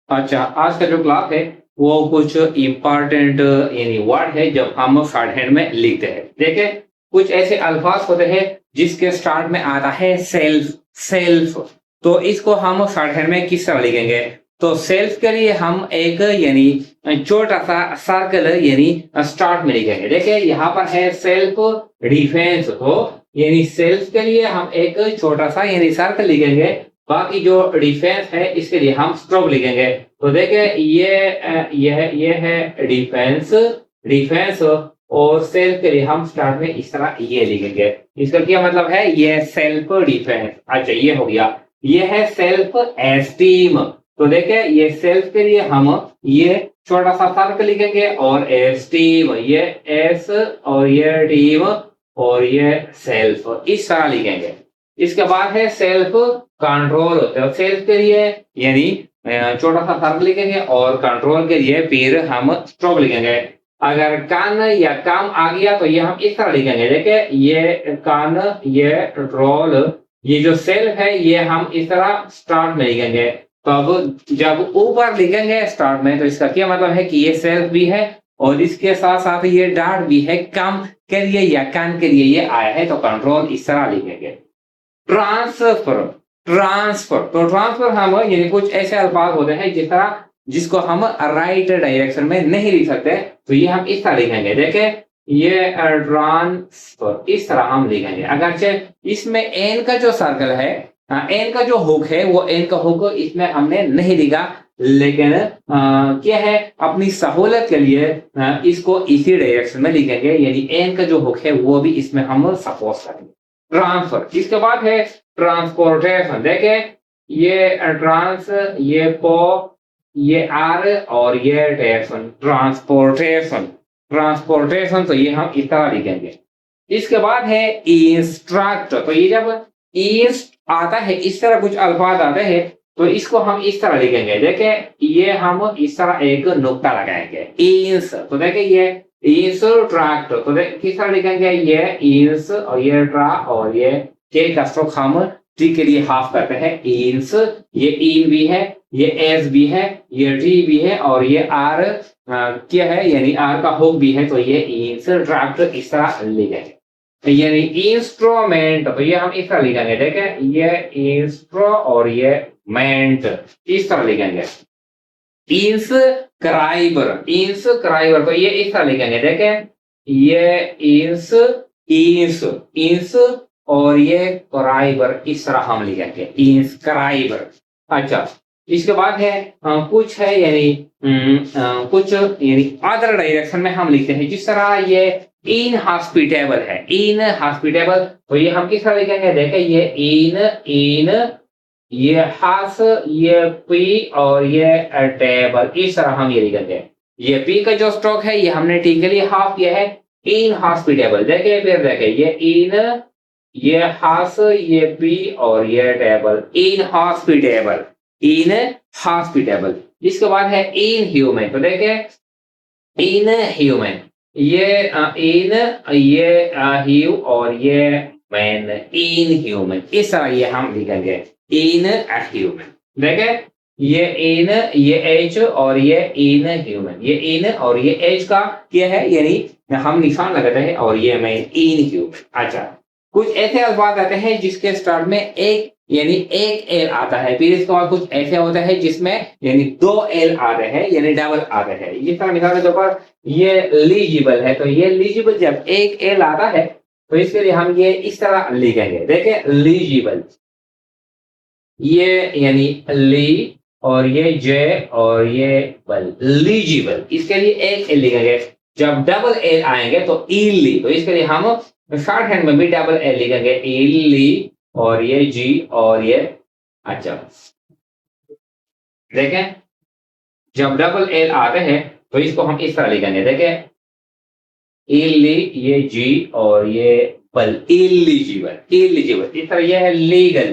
अच्छा, आज का जो क्लास है वो कुछ इम्पोर्टेंट यानी वर्ड है जब हम शॉर्ट हैंड में लिखते हैं। देखिए, कुछ ऐसे अल्फाज होते हैं जिसके स्टार्ट में आता है सेल्फ। सेल्फ तो इसको हम शॉर्ट हैंड में किस तरह लिखेंगे? तो सेल्फ के लिए हम एक यानी छोटा सा सर्कल यानी स्टार्ट में लिखेंगे। देखिए, यहाँ पर है सेल्फ डिफेंस। तो यानी सेल्फ के लिए हम एक छोटा सा यानी सर्कल लिखेंगे। बाकी जो डिफेंस है इसके लिए हम स्ट्रोक लिखेंगे। तो देखिए, ये है डिफेंस। डिफेंस और सेल्फ के लिए हम स्टार्ट में इस तरह ये लिखेंगे। इसका क्या मतलब है? ये सेल्फ डिफेंस। अच्छा, ये हो गया। ये है सेल्फ एस्टीम। तो देखिए, ये सेल्फ के लिए हम ये छोटा सा सर्कल लिखेंगे और एस्टीम, ये एस और ये टीम और ये सेल्फ इस तरह लिखेंगे। इसके बाद है सेल्फ कंट्रोल। तो सेल्फ के लिए यानी छोटा सा सर्कल लिखेंगे और कंट्रोल के लिए फिर हम स्ट्रोक लिखेंगे। अगर कान या काम आ गया तो ये हम इस तरह लिखेंगे। देखिए, ये कान, ये रोल, ये जो सेल्फ है ये हम इस तरह स्टार्ट में लिखेंगे। तो अब जब ऊपर लिखेंगे स्टार्ट में तो इसका क्या मतलब है कि ये सेल्फ भी है और इसके साथ साथ ये डार्ट भी है। काम के लिए या कान के लिए ये आया है तो कंट्रोल इस तरह लिखेंगे। ट्रांसफर। ट्रांसफर तो ट्रांसफर हम यानी कुछ ऐसे अल्फाज होते हैं जिस तरह जिसको हम राइट डायरेक्शन में नहीं लिख सकते तो ये हम इस तरह लिखेंगे। देखें, ये ट्रांसफर इस तरह हम लिखेंगे। अगरचे इसमें एन का जो सर्कल है, एन का जो हुक है वो एन का हुक इसमें हमने नहीं लिखा, लेकिन क्या है अपनी सहूलत के लिए इसको इसी डायरेक्शन में लिखेंगे। यानी एन का जो हुक है वो भी इसमें हम सपोज करेंगे। ट्रांसफर। इसके बाद है ट्रांसपोर्टेशन। देखे, ये ट्रांस, ये पो, ये आर और ये टेशन। ट्रांसपोर्टेशन। ट्रांसपोर्टेशन तो ये हम इस तरह लिखेंगे। इसके बाद है इंस्ट्रक्ट। तो ये जब ईस्ट आता है इस तरह कुछ अल्फाज आते हैं तो इसको हम इस तरह लिखेंगे। देखे, ये हम इस तरह एक नुक्ता लगाएंगे। इंस तो देखे ये इंस्ट्रक्ट तो किस तरह लिखेंगे? ये इंस और ये ट्रा और ये के का स्ट्रोक हम टी के लिए हाफ करते हैं। इंस, ये इन भी है, ये एस भी है, ये टी भी है और ये आर क्या है यानी आर का हुक भी है। तो ये इंस्ट्रक्ट इस तरह लिखेंगे। यानी इंस्ट्रूमेंट तो ये हम इस तरह लिखेंगे। देखे, ये इंस्ट्रो और ये मेंट इस तरह लिखेंगे। इंस्क्राइबर। इंस्क्राइबर तो ये इस तरह लिखेंगे। देखें, ये इंस, इंस, इंस और ये क्राइबर इस तरह हम लिखेंगे। इंस्क्राइबर। अच्छा, इसके बाद है कुछ है यानी कुछ यानी अदर डायरेक्शन में हम लिखते हैं। जिस तरह ये इन हॉस्पिटेबल है, इन हॉस्पिटेबल तो ये हम किस तरह लिखेंगे? देखें, ये इन, इन, ये हास, ये पी और ये टेबल इस तरह हम ये लिखेंगे। ये पी का जो स्ट्रोक है ये हमने टी के लिए हाफ किया है। इन हॉस्पिटेबल। देखे, फिर देखे, ये इन, ये हास, ये पी और ये टेबल। इन हॉस्पिटेबल। इन हॉस्पिटेबल। इसके बाद है इन ह्यूमन। तो देखे, इन ह्यूमन, ये इन, ये ह्यू और ये मैन। इन ह्यूमन इस तरह ये हम लिखेंगे। In human. देखे, ये इन, ये एच और ये इन ह्यूमन। ये इन और ये एच का क्या है यानी हम निशान लगाते हैं और ये मैन। In human. अच्छा, कुछ ऐसे अल्फाज आते हैं जिसके स्टार्ट में एक यानी एक एल आता है। फिर इसके बाद कुछ ऐसे होता है जिसमें यानी दो एल आते हैं यानी डबल आते हैं। इस तरह मिसाल के तौर पर ये लीजिबल है। तो ये लीजिबल जब एक एल आता है तो इसके लिए हम ये इस तरह लिखेंगे। देखें, लीजिबल, ये यानी ली और ये जे और ये बल। लीजिबल इसके लिए एक एल लिखेंगे। जब डबल एल आएंगे तो इली, तो इसके लिए हम शॉर्ट हैंड में भी डबल एल लिखेंगे। इली और ये जी और ये। अच्छा, देखें, जब डबल एल आते हैं तो इसको हम इस तरह लिखेंगे। देखें, इली, ये जी और ये बल। इलिजिबल। इलिजिबल इस तरह ये है लीगल।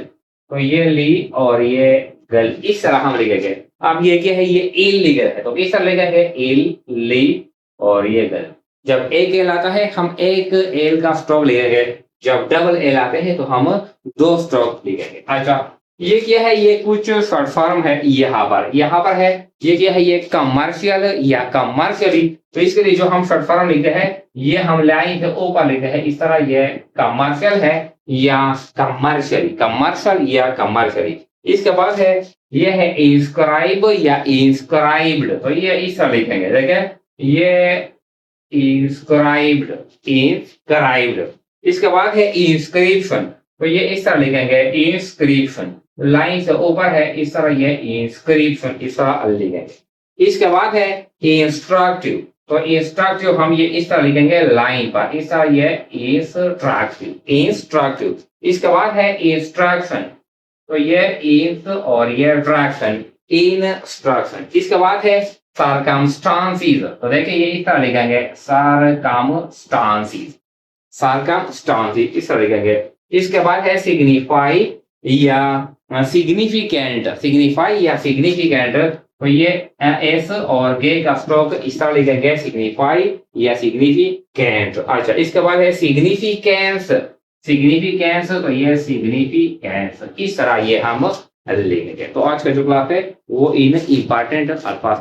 तो ये ली और ये गल इस तरह हम लिखेंगे। अब ये क्या है? ये इलीगल है तो इस तरह लिखेंगे। इल, ली और ये गल। जब एक एल आता है हम एक एल का स्ट्रोक लिखेंगे। जब डबल एल आते हैं तो हम दो स्ट्रोक लिखेंगे। अच्छा, ये क्या है, ये कुछ शॉर्ट फॉर्म है यहाँ पर है, ये क्या है, ये कमर्शियल या कमर्शियली। तो इसके लिए जो हम शॉर्ट फॉर्म लिखते हैं, ये हम लाइन से ऊपर लिखते हैं इस तरह, ये कमर्शियल है या कमर्शियली, कमर्शियल या कमर्शियली। इसके बाद है, ये है इंस्क्राइब या इंस्क्राइब्ड, तो ये इस तरह लिखेंगे, देखें ये इंस्क्राइब्ड, इंस्क्राइब्ड। इसके बाद है इंस्क्रिप्शन, तो ये इस तरह लिखेंगे इंस्क्रिप्शन, लाइन से ऊपर है इस तरह, ये इंस्क्रिप्शन इस तरह लिखेंगे। इसके बाद है इंस्ट्रक्टिव, तो इंस्ट्रक्टिव हम ये इस तरह लिखेंगे लाइन पर इस तरह, ये इंस्ट्रक्टिव, इंस्ट्रक्टिव। इसके बाद है इंस्ट्रक्शन, तो ये इंस और ये ट्रैक्शन, इंस्ट्रक्शन। इसके बाद है सर्कमस्टांसेस, तो देखिए ये इस तरह लिखेंगे सर्कमस्टांसेस, सर्कमस्टांसेस इस तरह लिखेंगे। इसके बाद है सिग्निफाई या सिग्निफिकेंट, सिग्निफाई या सिग्निफिकेंट, तो ये एस और गे का स्ट्रोक इस तरह लिखेंगे सिग्निफाई या सिग्निफिकेंट। अच्छा, इसके बाद है सिग्निफिकेंस, सिग्निफिकेंस, तो ये सिग्निफिकेंस इस तरह ये हम लिखेंगे। तो आज का जो क्लास है वो इन इंपॉर्टेंट अल्फाज